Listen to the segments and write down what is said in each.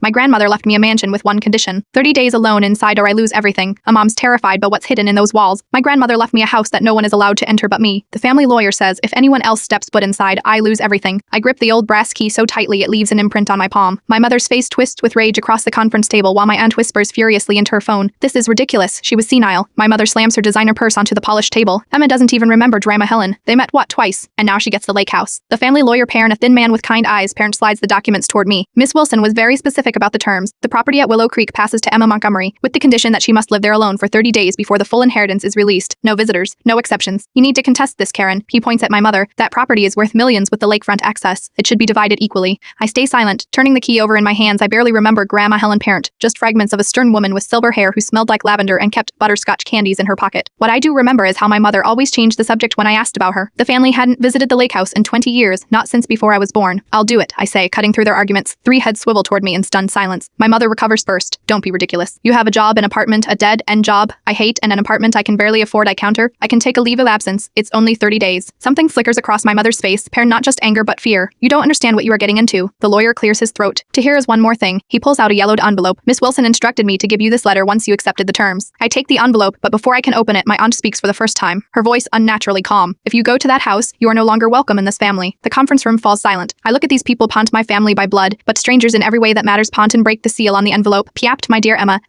My grandmother left me a mansion with one condition: 30 days alone inside or I lose everything. A mom's terrified but what's hidden in those walls. My grandmother left me a house that no one is allowed to enter but me. The family lawyer says if anyone else steps foot inside, I lose everything. I grip the old brass key so tightly it leaves an imprint on my palm. My mother's face twists with rage across the conference table while my aunt whispers furiously into her phone. This is ridiculous. She was senile. My mother slams her designer purse onto the polished table. Emma doesn't even remember Grandma Helen. They met twice? And now she gets the lake house. The family lawyer parent, a thin man with kind eyes, parent slides the documents toward me. Miss Wilson was very specific about the terms. The property at Willow Creek passes to Emma Montgomery, with the condition that she must live there alone for 30 days before the full inheritance is released. No visitors, no exceptions. You need to contest this, Karen. He points at my mother. That property is worth millions with the lakefront access. It should be divided equally. I stay silent, turning the key over in my hands. I barely remember Grandma Helen parent, just fragments of a stern woman with silver hair who smelled like lavender and kept butterscotch candies in her pocket. What I do remember is how my mother always changed the subject when I asked about her. The family hadn't visited the lake house in 20 years, not since before I was born. I'll do it, I say, cutting through their arguments. Three heads swivel toward me in stunned silence. My mother recovers first. Don't be ridiculous. You have a job, an apartment, a dead-end job I hate, and an apartment I can barely afford. I counter. I can take a leave of absence. It's only 30 days. Something flickers across my mother's face, parent not just anger but fear. You don't understand what you are getting into. The lawyer clears his throat. To hear is one more thing. He pulls out a yellowed envelope. Miss Wilson instructed me to give you this letter once you accepted the terms. I take the envelope, but before I can open it, my aunt speaks for the first time, her voice unnaturally calm. If you go to that house, you are no longer welcome in this family. The conference room falls silent. I look at these people, pont my family by blood, but strangers in every way that matters, pont and break the seal on the envelope. Piapt, my dear Emma,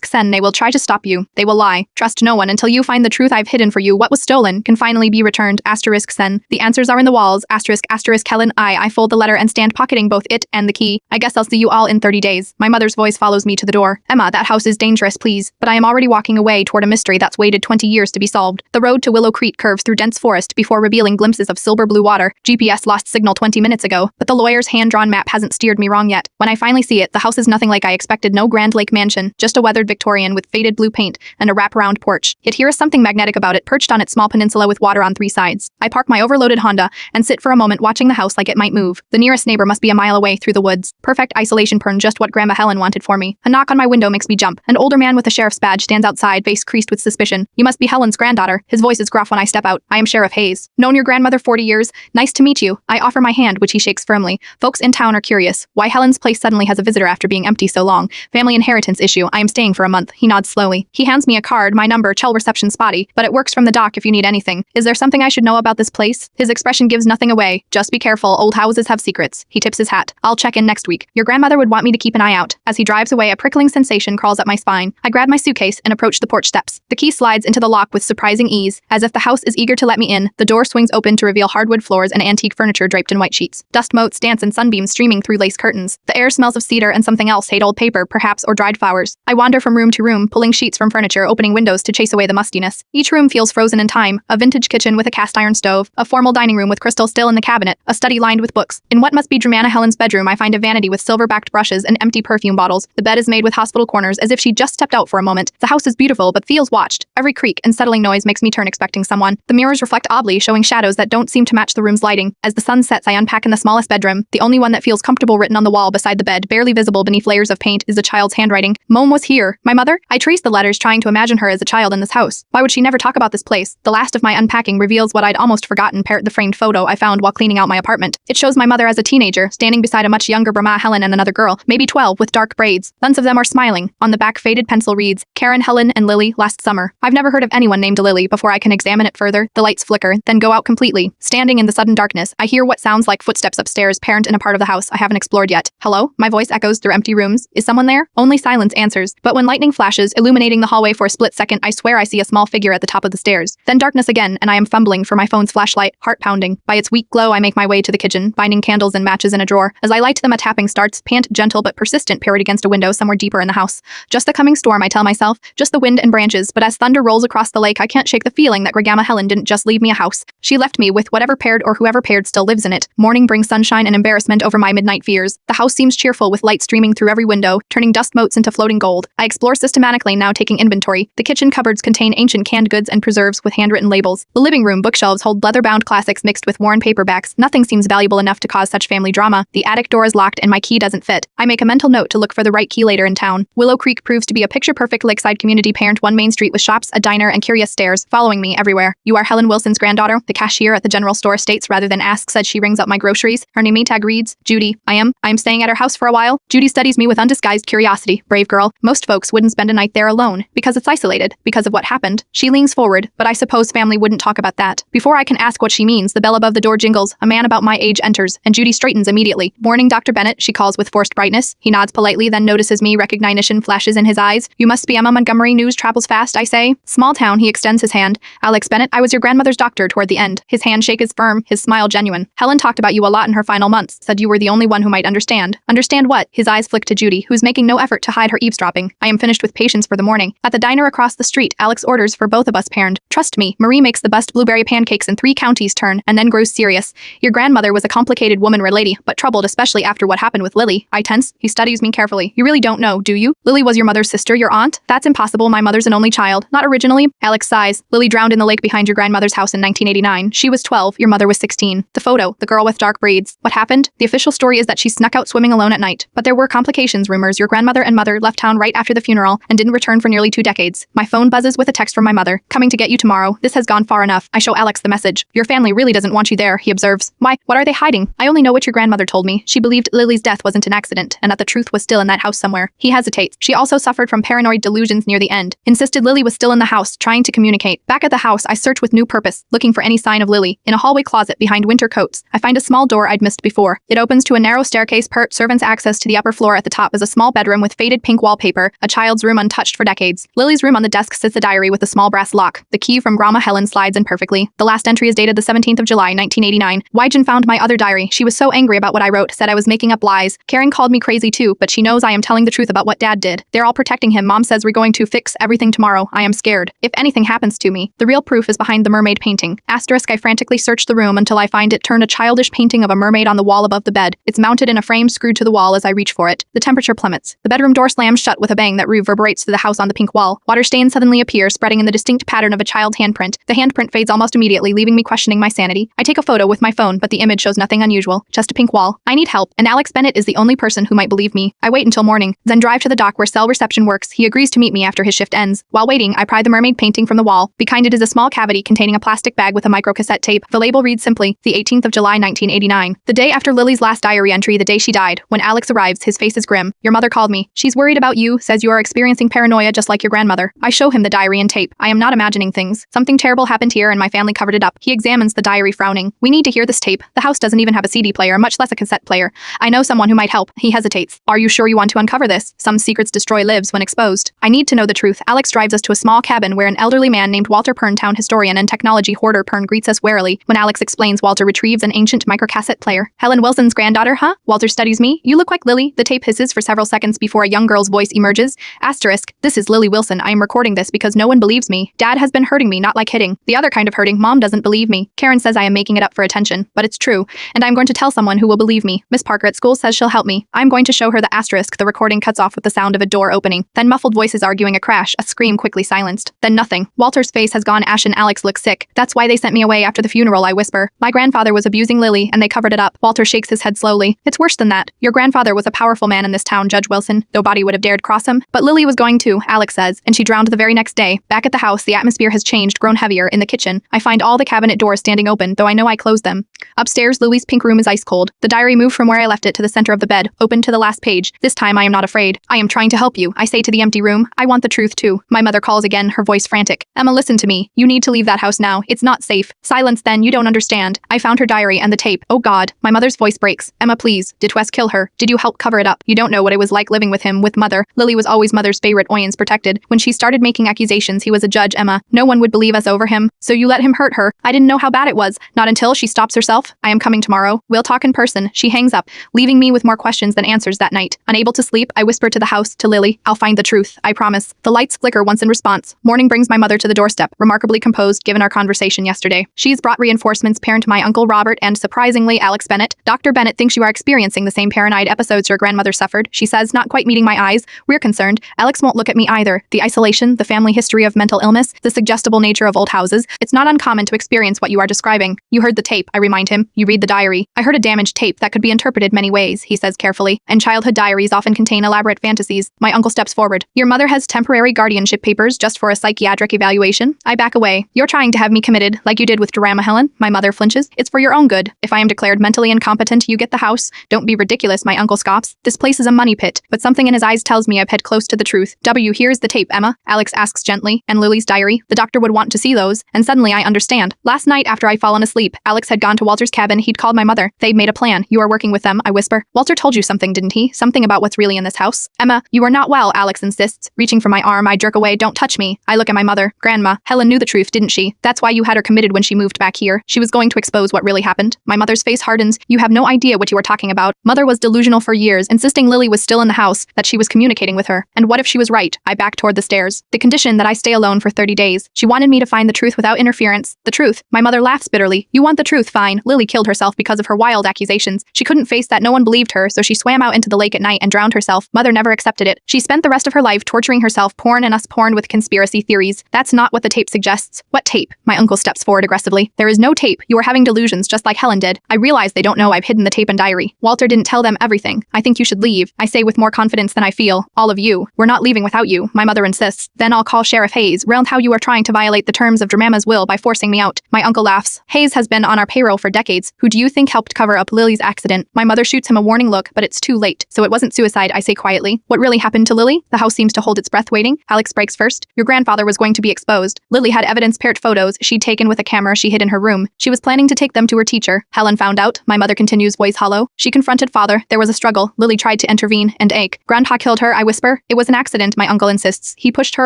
*sen, they will try to stop you. They will lie. Trust no one until you find the truth I've hidden for you. What was stolen can finally be returned, *sen. The answers are in the walls, **, Helen. I fold the letter and stand pocketing both it and the key. I guess I'll see you all in 30 days. My mother's voice follows me to the door. Emma, that house is dangerous, please. But I am already walking away toward a mystery that's waited 20 years to be solved. The road to Willow Creek curves through dense forest before revealing glimpses of silver blue water. GPS lost signal 20 minutes ago, but the lawyer's hand-drawn map hasn't steered me wrong yet. When I finally see it, the house is nothing like I expected. No grand lake mansion, just a weathered Victorian with faded blue paint and a wraparound porch. Yet here is something magnetic about it, perched on its small peninsula with water on three sides. I park my overloaded Honda and sit for a moment watching the house like it might move. The nearest neighbor must be a mile away through the woods. Perfect isolation, just what Grandma Helen wanted for me. A knock on my window makes me jump. An older man with a sheriff's badge stands outside, face creased with suspicion. You must be Helen's granddaughter. His voice is gruff when I step out. I am Sheriff Hayes. Known your grandmother 40 years. Nice to meet you. I offer my hand, which he shakes firmly. Folks in town are curious. Why Helen's place suddenly has a visitor after being empty so long. Family inheritance issue. I am staying for a month. He nods slowly. He hands me a card, my number, Chell reception spotty, but it works from the dock if you need anything. Is there something I should know about this place? His expression gives nothing away. Just be careful, old houses have secrets. He tips his hat. I'll check in next week. Your grandmother would want me to keep an eye out. As he drives away, a prickling sensation crawls up my spine. I grab my suitcase and approach the porch steps. The key slides into the lock with surprising ease. As if the house is eager to let me in, the door swings open to reveal hardwood floors and antique furniture draped in white sheets. Dust motes dance in sunbeams streaming through lace curtains. The air smells of cedar and something else, old paper, perhaps, or dried flowers. I wander from room to room, pulling sheets from furniture, opening windows to chase away the mustiness. Each room feels frozen in time. A vintage kitchen with a cast iron stove, a formal dining room with crystal still in the cabinet, a study lined with books. In what must be Grandma Helen's bedroom, I find a vanity with silver-backed brushes and empty perfume bottles. The bed is made with hospital corners, as if she just stepped out for a moment. The house is beautiful, but feels watched. Every creak and settling noise makes me turn, expecting someone. The mirrors reflect oddly, showing shadows that don't seem to match the room's lighting. As the sun sets, I unpack in the smallest bedroom, the only one that feels comfortable. Written on the wall beside the bed, barely visible beneath layers of paint, is a child's handwriting. Mom was here. My mother? I trace the letters, trying to imagine her as a child in this house. Why would she never talk about this place? The last of my unpacking reveals what I'd almost forgotten. The framed photo I found while cleaning out my apartment. It shows my mother as a teenager, standing beside a much younger Grandma Helen and another girl, maybe 12, with dark braids. None of them are smiling. On the back, faded pencil reads, Karen, Helen, and Lily, last summer. I've never heard of anyone named Lily. Before I can examine it further, the lights flicker, then go out completely. Standing in the sudden darkness, I hear what sounds like footsteps upstairs, parent in a part of the house I haven't explored yet. Hello? My voice echoes through empty rooms. Is someone there? Only silence answers. But when lightning flashes, illuminating the hallway for a split second, I swear I see a small figure at the top of the stairs. Then darkness again, and I am fumbling for my phone's flashlight, heart pounding. By its weak glow, I make my way to the kitchen, finding candles and matches in a drawer. As I light them, a tapping starts, pant, gentle but persistent, parried against a window somewhere deeper in the house. Just the coming storm, I tell myself. Just the wind and branches, but as thunder rolls across the lake, I can't shake the feeling that Grandma Helen didn't just leave me a house. She left me with whatever paired or whoever paired still lives in it. Morning brings sunshine and embarrassment over my midnight fears. The house seems cheerful with light streaming through every window, turning dust motes into floating gold. I explore systematically, now taking inventory. The kitchen cupboards contain ancient canned goods and preserves with handwritten labels. The living room bookshelves hold leather-bound classics mixed with worn paperbacks. Nothing seems valuable enough to cause such family drama. The attic door is locked and my key doesn't fit. I make a mental note to look for the right key later in town. Willow Creek proves to be a picture-perfect lakeside community, parent, one main street with shops, a diner, and curious stares, following me everywhere. You are Helen Wilson's granddaughter? The cashier at the general store states rather than asks as she rings up my groceries. Her name tag reads, Judy. I'm staying at her house for a while. Judy studies me with undisguised curiosity. Brave girl. Most folks wouldn't spend a night there alone, because it's isolated, because of what happened. She leans forward, but I suppose family wouldn't talk about that. Before I can ask what she means, the bell above the door jingles. A man about my age enters, and Judy straightens immediately. Morning, Dr. Bennett, she calls with forced brightness. He nods politely, then notices me. Recognition flashes in his eyes. You must be Emma Montgomery. News travels fast, I say. Small town, he extends his hand. Alex Bennett, I was your grandmother's doctor toward the end. His handshake is firm, his smile genuine. Helen talked about you a lot in her final months, said you were the only one who might understand. Understand what? His eyes flick to Judy, who's making no effort to hide her eavesdropping. I am finished with patients for the morning. At the diner across the street, Alex orders for both of us paired. Trust me, Marie makes the best blueberry pancakes in 3 counties turn, and then grows serious. Your grandmother was a complicated woman lady, but troubled especially after what happened with Lily. I tense. He studies me carefully. You really don't know, do you? Lily was your mother's sister, your aunt? That's impossible. My mother's an only child. Not originally. Alex sighs. Lily drowned in the lake behind your grandmother's house in 1989. She was 12. Your mother was 16. The photo, the girl with dark braids. What happened? The official story is that she snuck out swimming alone at night. But there were complications. Rumors your grandmother and mother left town right after the funeral and didn't return for nearly 2 decades. My phone buzzes with a text from my mother. Coming to get you tomorrow. This has gone far enough. I show Alex the message. Your family really doesn't want you there, he observes. Why? What are they hiding? I only know what your grandmother told me. She believed Lily's death wasn't an accident and that the truth was still in that house somewhere. He hesitates. She also suffered from paranoid delusions near the end. Insisted Lily was still in the house, trying to communicate. Back at the house, I search with new purpose, looking for any sign of Lily. In a hallway closet behind winter coats, I find a small door I'd missed before. It opens to a narrow staircase. Servants access to the upper floor. At the top is a small bedroom with faded pink wallpaper, a child's room untouched for decades. Lily's room. On the desk sits a diary with a small brass lock. The key from Grandma Helen slides in perfectly. The last entry is dated the 17th of July, 1989. Wygen found my other diary. She was so angry about what I wrote, said I was making up lies. Karen called me crazy too, but she knows I am telling the truth about what Dad did. They're all protecting him. Mom says we're going to fix everything tomorrow. I am scared. If anything happens to me, the real proof is behind the mermaid painting. Asterisk. I frantically search the room until I find it. Turn a childish painting of a mermaid on the wall above the bed. It's mounted in a frame screwed to the wall as I reach for it. The temperature plummets. The bedroom door slams shut with a bang that reverberates through the house on the pink wall. Water stains suddenly appear, spreading in the distinct pattern of a child's handprint. The handprint fades almost immediately, leaving me questioning my sanity. I take a photo with my phone, but the image shows nothing unusual, just a pink wall. I need help, and Alex Bennett is the only person who might believe me. I wait until morning, then drive to the dock where cell reception works. He agrees to meet me after his shift ends. While waiting, I pry the mermaid painting from the wall. Behind it is a small cavity containing a plastic bag with a microcassette tape. The label reads simply, the 18th of July, 1989. The day after Lily's last diary entry, the day she died. When Alex arrives, his face is grim. Your mother called me. She's worried about you, says you are experiencing paranoia just like your grandmother. I show him the diary and tape. I am not imagining things. Something terrible happened here and my family covered it up. He examines the diary, frowning. We need to hear this tape. The house doesn't even have a CD player, much less a cassette player. I know someone who might help. He hesitates. Are you sure you want to uncover this? Some secrets destroy lives when exposed. I need to know the truth. Alex drives us to a small cabin where an elderly man named Walter Pern, town historian and technology hoarder Pern, greets us warily. When Alex explains, Walter retrieves an ancient microcassette player. Helen Wilson's granddaughter, huh? Walter studies me. You look like Lily. The tape hisses for several seconds before a young girl's voice emerges. Asterisk. This is Lily Wilson. I am recording this because no one believes me. Dad has been hurting me, not like hitting. The other kind of hurting. Mom doesn't believe me. Karen says I am making it up for attention, but it's true, and I'm going to tell someone who will believe me. Miss Parker at school says she'll help me. I'm going to show her the asterisk. The recording cuts off with the sound of a door opening. Then muffled voices arguing, a crash, a scream quickly silenced. Then nothing. Walter's face has gone ashen. Alex looks sick. That's why they sent me away after the funeral, I whisper. My grandfather was abusing Lily, and they covered it up. Walter shakes his head slowly. It's worse than that. Your grandfather was a powerful man in this town, Judge Wilson. Nobody would have dared cross him. But Lily was going to, Alex says, and she drowned the very next day. Back at the house, the atmosphere has changed, grown heavier. In the kitchen, I find all the cabinet doors standing open, though I know I closed them. Upstairs, Lily's pink room is ice cold. The diary moved from where I left it to the center of the bed, open to the last page. This time I am not afraid. I am trying to help you. I say to the empty room, I want the truth too. My mother calls again, her voice frantic. Emma, listen to me. You need to leave that house now. It's not safe. Silence then, you don't understand. I found her diary and the tape. Oh God. My mother's voice breaks. Emma, please. Did Wes kill her? Did you help cover it up? You don't know what it was like living with him, with mother. Lily was always mother's favorite, Oyens protected. When she started making accusations, he was a judge, Emma. No one would believe us over him. So you let him hurt her. I didn't know how bad it was. Not until she stops herself. I am coming tomorrow. We'll talk in person. She hangs up, leaving me with more questions than answers that night. Unable to sleep, I whisper to the house, to Lily. I'll find the truth. I promise. The lights flicker once in response. Morning brings my mother to the doorstep, remarkably composed given our conversation yesterday. She's brought reinforcements, parent my Uncle Robert and, surprisingly, Alex Bennett. Dr. Bennett thinks you are experiencing the same paranoid episodes your grandmother suffered. She says, not quite meeting my eyes. We're concerned. Alex won't look at me either. The isolation, the family history of mental illness, the suggestible nature of old houses. It's not uncommon to experience what you are describing. You heard the tape, I remind him. You read the diary. I heard a damaged tape that could be interpreted many ways, he says carefully, and childhood diaries often contain elaborate fantasies. My uncle steps forward. Your mother has temporary guardianship papers just for a psychiatric evaluation. I back away. You're trying to have me committed, like you did with Grandma Helen. My mother flinches. It's for your own good. If I am declared mentally incompetent, you get the house. Don't be ridiculous, my uncle scoffs. scoffs. This place is a money pit, but something in his eyes tells me I've hit close to the truth. Here's the tape, Emma, Alex asks gently, and Lily's diary. The doctor would want to see those, and suddenly I understand. Last night after I'd fallen asleep, Alex had gone to Walter's cabin. He'd called my mother. They'd made a plan. You are working with them, I whisper. Walter told you something, didn't he? Something about what's really in this house? Emma, you are not well, Alex insists. Reaching for my arm, I jerk away. Don't touch me. I look at my mother. Grandma, Helen knew the truth, didn't she? That's why you had her committed when she moved back here. She was going to expose what really happened. My mother's face hardens. You have no idea what you are talking about. Mother was delusional for years, insisting Lily was still in the house, that she was communicating with her. And what if she was right? I back toward the stairs. The condition that I stay alone for 30 days. She wanted me to find the truth without interference. The truth. My mother laughs bitterly. You want the truth, fine. Lily killed herself because of her wild accusations. She couldn't face that no one believed her, so she swam out into the lake at night and drowned herself. Mother never accepted it. She spent the rest of her life torturing herself, porn and us porn with conspiracy theories. That's not what the tape suggests. What tape? My uncle steps forward aggressively. There is no tape. You are having delusions just like Helen did. I realize they don't know I've hidden the tape and diary. Walter didn't tell them everything. I think you should leave. I say with more confidence than I feel. All of you. We're not leaving without you. My mother insists. Then I'll call Sheriff Hayes. Round how you are trying to violate the terms of Dramama's will by forcing me out. My uncle laughs. Hayes has been on our payroll for decades. Who do you think helped cover up Lily's accident? My mother shoots him a warning look, but it's too late. So it wasn't suicide, I say quietly. What really happened to Lily? The house seems to hold its breath waiting. Alex breaks first. Your grandfather was going to be exposed. Lily had evidence-paired photos she'd taken with a camera she hid in her room. She was planning to take them to her teacher. Helen found out. My mother continues, voice hollow. She confronted father. There was a struggle. Lily tried to intervene and ache. Grandpa killed her, I whisper. It was an accident, my uncle insists. He pushed her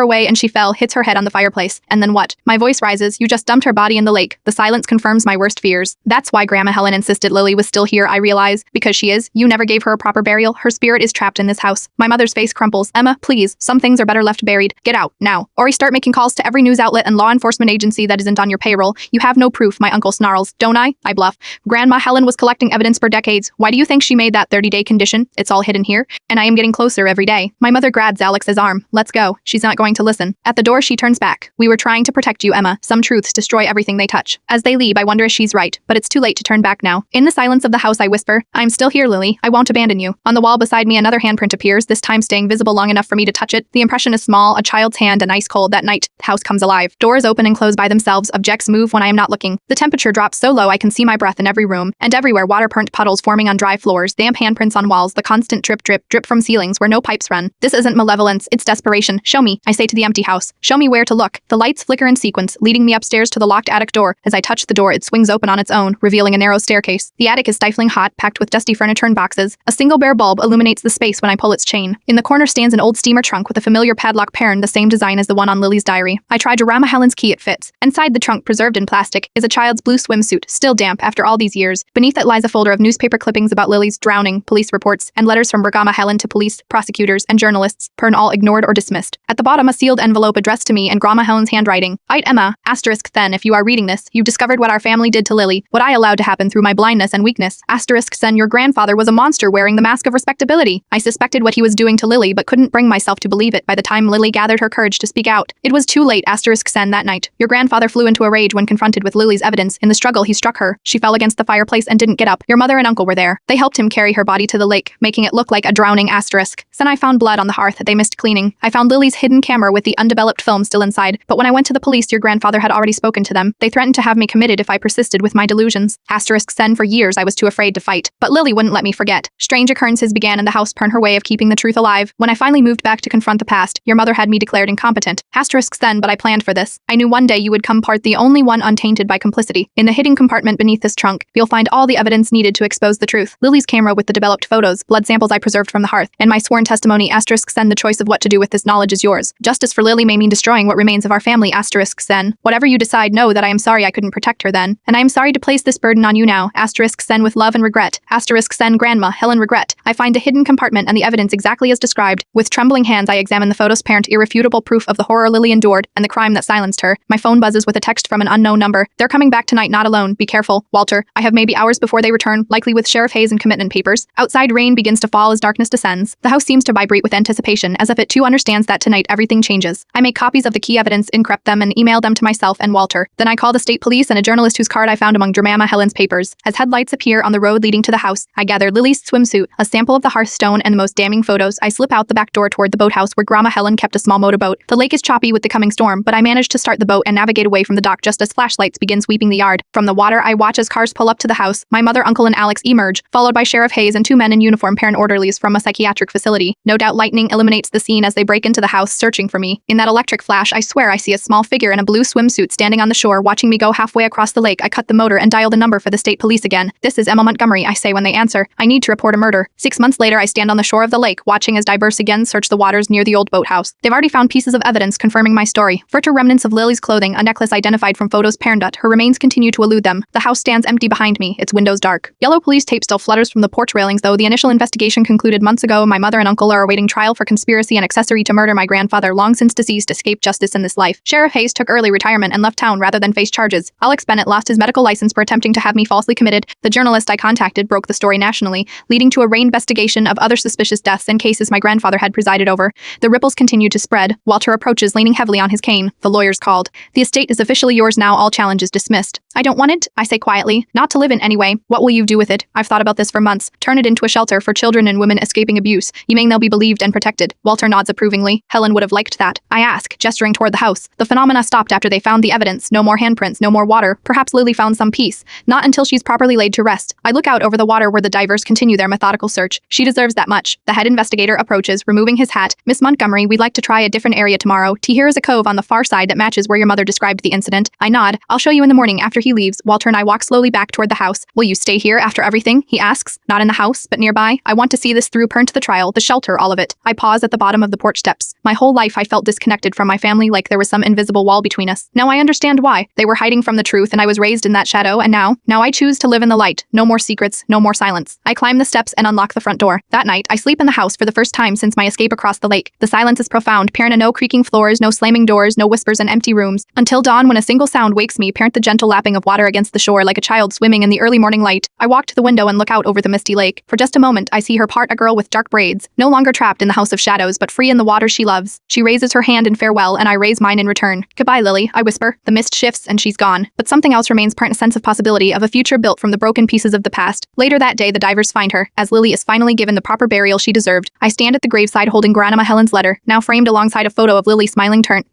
away and she fell, hits her head on the fireplace. And then what? My voice rises. You just dumped her body in the lake. The silence confirms my worst fears. That's why Grandma Helen insisted Lily was still here, I realize. Because she is. You never gave her a proper burial. Her spirit is trapped in this house. My mother's face crumples. Emma, please. Some things are better left buried. Get out, now. Or I start making calls to every news outlet and law enforcement agency that isn't on your payroll. You have no proof, my uncle snarls. Don't I? I bluff. Grandma Helen was collecting evidence for decades. Why do you think she made that 30-day condition? It's all hidden here. And I am getting closer every day. My mother grabs Alex's arm. Let's go. She's not going to listen. At the door, she turns back. We were trying to protect you, Emma. Some truths destroy everything they touch. As they leave, I wonder if she's right. But it's too late to turn back now. In the silence of the house, I whisper, I'm still here, Lily. I won't abandon you. On the wall beside me, another handprint appears, this time staying visible long enough for me to touch it. The impression is small, a child's hand and ice cold. That night, the house comes alive. Doors open and close by themselves. Objects move when I am not looking. The temperature drops so low I can see my breath in every room. And everywhere, water-burnt puddles forming on dry floors, damp handprints on walls, the constant drip, drip, drip from ceilings where no pipes run. This isn't malevolence, it's desperation. Show me, I say to the empty house. Show me where to look. The lights flicker in sequence, leading me upstairs to the locked attic door. As I touch the door, it swings open on its own, revealing a narrow staircase. The attic is stifling hot, packed with dusty furniture and boxes. A single bare bulb illuminates the space when I pull its chain. In the corner stands an old steamer trunk with a familiar padlock pattern, the same design as the one on Lily's diary. I try to ram Helen's key, it fits. Inside the trunk, preserved in plastic, is a child's blue swimsuit, still damp after all these years. Beneath it lies a folder of newspaper clippings about Lily's drowning, police reports, and letters from Grandma Helen to police, prosecutors, and journalists, all ignored or dismissed. At the bottom, a sealed envelope addressed to me in Grandma Helen's handwriting. Emma, asterisk then, if you are reading this, you've discovered what our family did to Lily, what I allowed to happen through my blindness and weakness. Asterisk sen, your grandfather was a monster wearing the mask of respectability. I suspected what he was doing to Lily, but couldn't bring myself to believe it by the time Lily gathered her courage to speak out. It was too late, asterisk sen, that night. Your grandfather flew into a rage when confronted with Lily's evidence. In the struggle, he struck her. She fell against the fireplace and didn't get up. Your mother and uncle were there. They helped him carry her body to the lake, making it look like a drowning asterisk. Then I found blood on the hearth they missed cleaning. I found Lily's hidden camera with the undeveloped film still inside, but when I went to the police, your grandfather had already spoken to them. They threatened to have me committed if I persisted with my delusions. Asterisk sen, for years I was too afraid to fight. But Lily wouldn't let me forget. Strange occurrences began in the house, her way of keeping the truth alive. When I finally moved back to confront the past, your mother had me declared incompetent. Asterisk sen, but I planned for this. I knew one day you would come part the only one untainted by complicity. In the hidden compartment beneath this trunk, you'll find all the evidence needed to expose the truth. Lily's camera with the developed photos, blood samples I preserved from the hearth, and my sworn testimony. Asterisk sen, the choice of what to do with this knowledge is yours. Justice for Lily may mean destroying what remains of our family. Asterisk sen. Whatever you decide, know that I am sorry I couldn't protect her then, and I am sorry to place this burden on you now. Asterisk sen, with love and regret. Asterisk sen, Grandma Helen, regret. I find a hidden compartment and the evidence exactly as described. With trembling hands, I examine the photos, parent irrefutable proof of the horror Lily endured and the crime that silenced her. My phone buzzes with a text from an unknown number. They're coming back tonight, not alone. Be careful, Walter. I have maybe hours before they return, likely with Sheriff Hayes and commitment papers. Outside, rain begins to fall as darkness descends. The house seems to vibrate with anticipation, as if it too understands that tonight everything changes. I make copies of the key evidence, encrypt them, and email them to myself and Walter. Then I call the state police and a journalist whose card I found among Grandma Helen's papers. As headlights appear on the road leading to the house, I gather Lily's swimsuit, a sample of the hearthstone, and the most damning photos. I slip out the back door toward the boathouse where Grandma Helen kept a small motorboat. The lake is choppy with the coming storm, but I manage to start the boat and navigate away from the dock just as flashlights begin sweeping the yard. From the water, I watch as cars pull up to the house. My mother, uncle, and Alex emerge, followed by Sheriff Hayes and two men in in uniform parent orderlies from a psychiatric facility. No doubt lightning illuminates the scene as they break into the house searching for me. In that electric flash, I swear I see a small figure in a blue swimsuit standing on the shore watching me go halfway across the lake. I cut the motor and dial the number for the state police again. This is Emma Montgomery, I say when they answer. I need to report a murder. 6 months later, I stand on the shore of the lake, watching as divers again search the waters near the old boathouse. They've already found pieces of evidence confirming my story. Fertile remnants of Lily's clothing, a necklace identified from photos Parendut. Her remains continue to elude them. The house stands empty behind me, its windows dark. Yellow police tape still flutters from the porch railings, though the initial investigation concluded months ago. My mother and uncle are awaiting trial for conspiracy and accessory to murder. My grandfather, long since deceased, escaped justice in this life. Sheriff Hayes took early retirement and left town rather than face charges. Alex Bennett lost his medical license for attempting to have me falsely committed. The journalist I contacted broke the story nationally, leading to a investigation of other suspicious deaths and cases my grandfather had presided over. The ripples continue to spread. Walter approaches, leaning heavily on his cane. The lawyers called. The estate is officially yours now, all challenges dismissed. I don't want it, I say quietly. Not to live in anyway. What will you do with it? I've thought about this for months. Turn it into a shelter for children and women escaping abuse. You may they'll be believed and protected. Walter nods approvingly. Helen would have liked that. I ask, gesturing toward the house. The phenomena stopped after they found the evidence. No more handprints, no more water. Perhaps Lily found some peace. Not until she's properly laid to rest. I look out over the water where the divers continue their methodical search. She deserves that much. The head investigator approaches, removing his hat. Miss Montgomery, we'd like to try a different area tomorrow. Here is a cove on the far side that matches where your mother described the incident. I nod. I'll show you in the morning after he leaves. Walter and I walk slowly back toward the house. Will you stay here after everything? He asks. Not in the house, but nearby. I want to see this through. Turn to the trial, the shelter, all of it. I pause at the bottom of the porch steps. My whole life I felt disconnected from my family, like there was some invisible wall between us. Now I understand why. They were hiding from the truth and I was raised in that shadow, and now I choose to live in the light. No more secrets, no more silence. I climb the steps and unlock the front door. That night, I sleep in the house for the first time since my escape across the lake. The silence is profound. Parent, no creaking floors, no slamming doors, no whispers and empty rooms. Until dawn, when a single sound wakes me, parent, the gentle lapping of water against the shore like a child swimming in the early morning light. I walk to the window and look out over the misty lake. For just a moment, I see her part, a girl with dark braids, no longer trapped in the house of shadows, but free in the water she loves. She raises her hand in farewell, and I raise mine in return. Goodbye, Lily, I whisper. The mist shifts, and she's gone. But something else remains, part a sense of possibility of a future built from the broken pieces of the past. Later that day, the divers find her, as Lily is finally given the proper burial she deserved. I stand at the graveside holding Grandma Helen's letter, now framed alongside a photo of Lily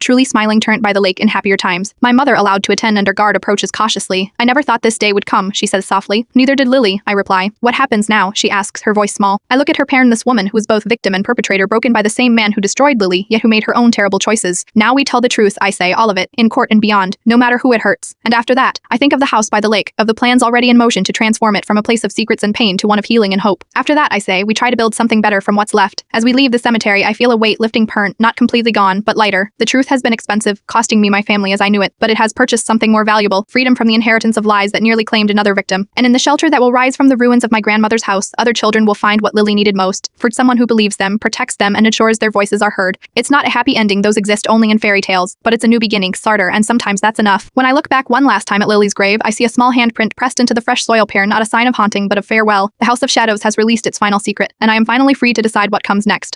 truly smiling turnt by the lake in happier times. My mother, allowed to attend under guard, approaches cautiously. I never thought this day would come, she says softly. Neither did Lily, I reply. What happens now? She asks, her voice small. I look at her parent, this woman who was both victim and perpetrator, broken by the same man who destroyed Lily, yet who made her own terrible choices. Now we tell the truth, I say, all of it, in court and beyond, no matter who it hurts. And after that, I think of the house by the lake, of the plans already in motion to transform it from a place of secrets and pain to one of healing and hope. After that, I say, we try to build something better from what's left. As we leave the cemetery, I feel a weight lifting, parent, not completely gone, but lighter. The truth has been expensive, costing me my family as I knew it, but it has purchased something more valuable, freedom from the inheritance of lies that nearly claimed another victim. And in the shelter that will rise from the ruins of my grandmother's house, other children will find what Lily needed most, for someone who believes them, protects them, and ensures their voices are heard. It's not a happy ending, those exist only in fairy tales, but it's a new beginning, Sarter, and sometimes that's enough. When I look back one last time at Lily's grave, I see a small handprint pressed into the fresh soil, not a sign of haunting, but of farewell. The House of Shadows has released its final secret, and I am finally free to decide what comes next.